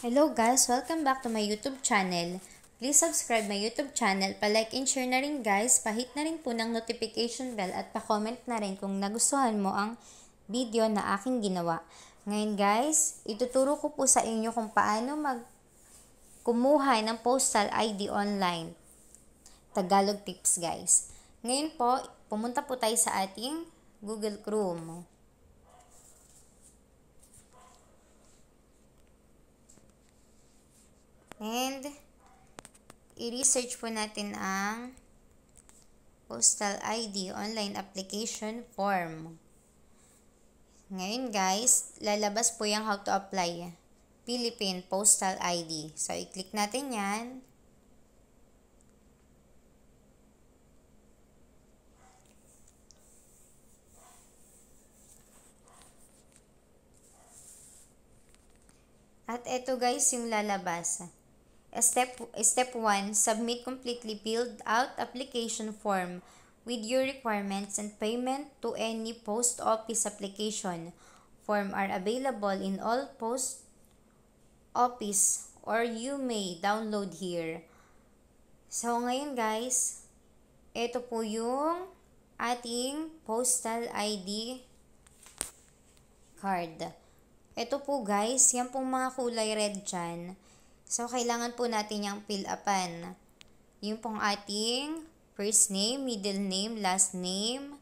Hello guys! Welcome back to my YouTube channel. Please subscribe my YouTube channel, pa-like and share na rin guys, pahit na rin po ng notification bell at pa-comment na rin kung nagustuhan mo ang video na aking ginawa. Ngayon guys, ituturo ko po sa inyo kung paano kumuha ng postal ID online. Tagalog tips guys. Ngayon po, pumunta po tayo sa ating Google Chrome. And, i-research po natin ang Postal ID Online Application Form. Ngayon guys, lalabas po yung how to apply Philippine Postal ID. So, i-click natin yan. At eto guys yung lalabas. Step 1, submit completely filled out application form with your requirements and payment to any post office application. Form are available in all post office or you may download here. So ngayon guys, ito po yung ating postal ID card. Ito po guys, yan pong mga kulay red dyan. So, kailangan po natin yung fill upan. Yung pong ating first name, middle name, last name,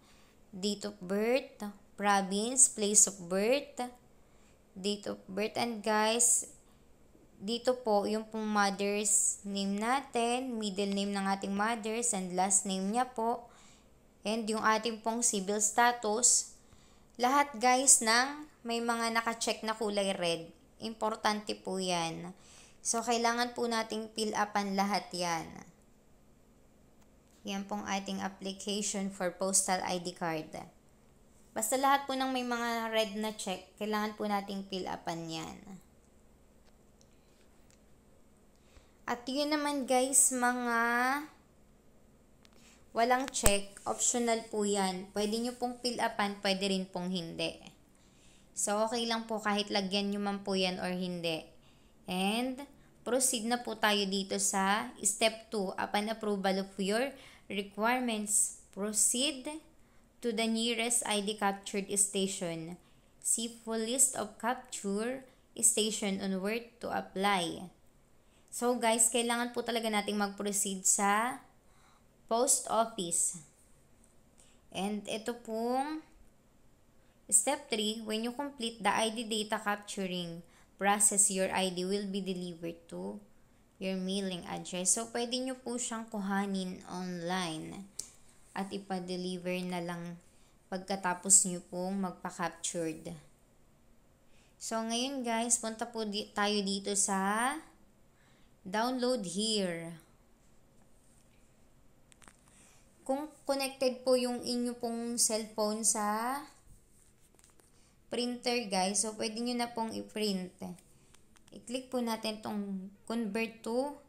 date of birth, province, place of birth, date of birth. And guys, dito po yung pong mother's name natin, middle name ng ating mothers, and last name niya po. And yung ating pong civil status. Lahat guys ng may mga naka-check na kulay red. Importante po yan. So, kailangan po nating fill upan lahat yan. Yan pong ating application for postal ID card. Basta lahat po ng may mga red na check, kailangan po nating fill upan yan. At yun naman guys, mga walang check, optional po yan. Pwede nyo pong fill upan, pwede rin pong hindi. So, okay lang po kahit lagyan nyo man po yan or hindi. And, proceed na po tayo dito sa step 2. Upon approval of your requirements, proceed to the nearest ID captured station. See full list of capture station on where to apply. So guys, kailangan po talaga nating mag-proceed sa post office. And ito pong step 3, when you complete the ID data capturing process, your ID will be delivered to your mailing address. So, pwede nyo po siyang kuhanin online at ipa-deliver na lang pagkatapos nyo pong magpa-captured. So, ngayon guys, punta po tayo dito sa download here. Kung connected po yung inyo pong cellphone sa printer guys, so pwede nyo na pong i-print. I-click po natin tong convert to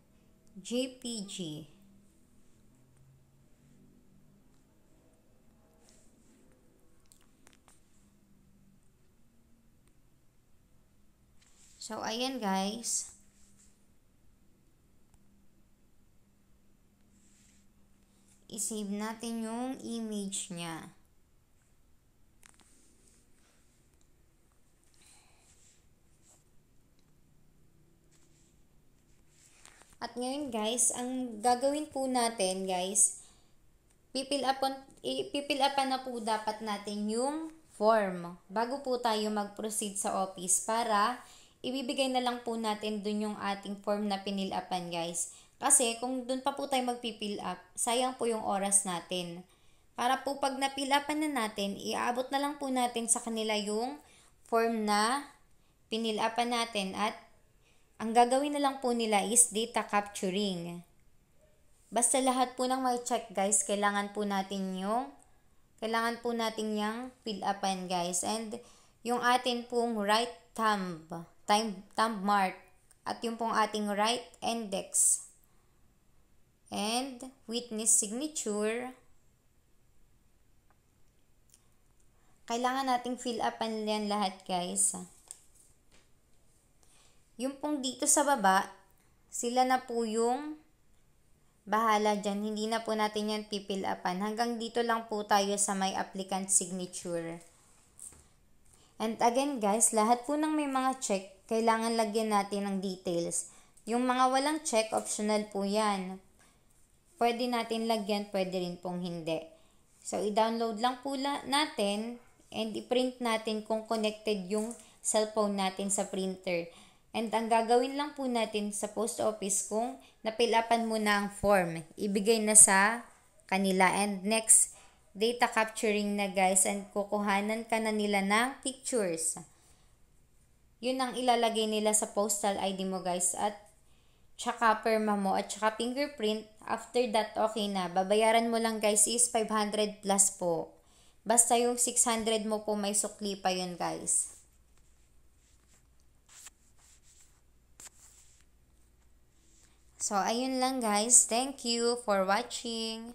JPG. So ayan guys. I-save natin yung image niya. At ngayon guys, ang gagawin po natin guys, pipil upan na po dapat natin yung form bago po tayo mag-proceed sa office para ibibigay na lang po natin dun yung ating form na pinil upan guys. Kasi kung dun pa po tayo magpipil up, sayang po yung oras natin. Para po pag napil upan na natin, iaabot na lang po natin sa kanila yung form na pinil upan natin at ang gagawin na lang po nila is data capturing. Basta lahat po ng may check guys, kailangan po natin yung fill upan guys. And yung atin pong right thumb mark at yung pong ating right index and witness signature. Kailangan nating fill upan yan lahat guys. Yung pong dito sa baba, sila na po yung bahala dyan. Hindi na po natin yan pipil upan. Hanggang dito lang po tayo sa may applicant signature. And again guys, lahat po ng may mga check, kailangan lagyan natin ng details. Yung mga walang check, optional po yan. Pwede natin lagyan, pwede rin pong hindi. So, i-download lang po natin and i-print natin kung connected yung cellphone natin sa printer. And ang gagawin lang po natin sa post office kung napilapan mo na ang form, ibigay na sa kanila. And next, data capturing na guys, and kukuhanan ka na nila ng pictures. Yun ang ilalagay nila sa postal ID mo guys, at tsaka perma mo at tsaka fingerprint. After that, okay na. Babayaran mo lang guys is 500 plus po. Basta yung 600 mo po may sukli pa yun guys. So, ayun lang guys. Thank you for watching.